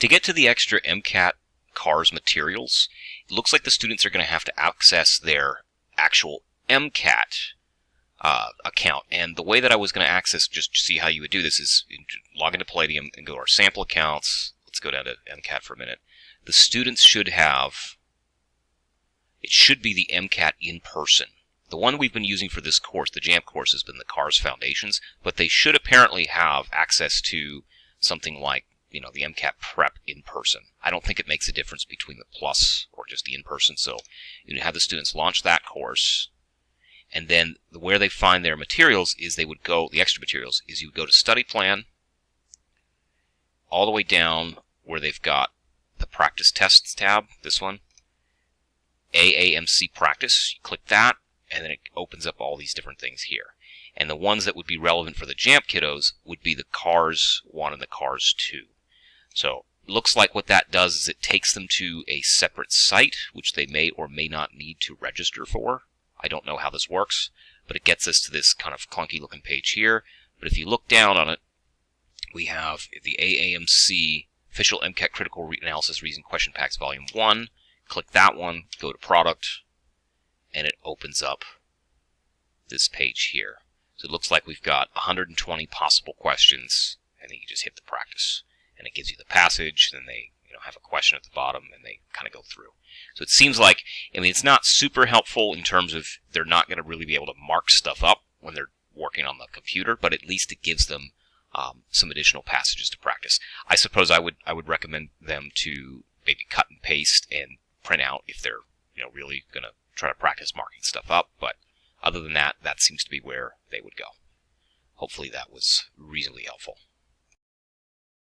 To get to the extra MCAT CARS materials, it looks like the students are going to have to access their actual MCAT account. And the way that I was going to access, just to see how you would do this, is log into Palladium and go to our sample accounts. Let's go down to MCAT for a minute. The students should have, it should be the MCAT in person. The one we've been using for this course, the JAMP course, has been the CARS Foundations, but they should apparently have access to something like, the MCAT prep in person. I don't think it makes a difference between the plus or just the in person, so you have the students launch that course. And then where they find their materials is they would go, the extra materials, is you would go to Study Plan, all the way down where they've got the Practice Tests tab, this one, AAMC Practice. You click that, and then it opens up all these different things here. And the ones that would be relevant for the JAMP kiddos would be the CARS 1 and the CARS 2. So it looks like what that does is it takes them to a separate site, which they may or may not need to register for. I don't know how this works, but it gets us to this kind of clunky looking page here. But if you look down on it, we have the AAMC Official MCAT Critical Analysis Reason Question Packs Volume 1. Click that one, go to Product, and it opens up this page here. So it looks like we've got 120 possible questions, and then you just hit the practice. And it gives you the passage, and then they have a question at the bottom, and they kind of go through. So it seems like, it's not super helpful in terms of they're not going to really be able to mark stuff up when they're working on the computer, but at least it gives them some additional passages to practice. I suppose I would recommend them to maybe cut and paste and print out if they're really going to try to practice marking stuff up. But other than that, that seems to be where they would go. Hopefully that was reasonably helpful.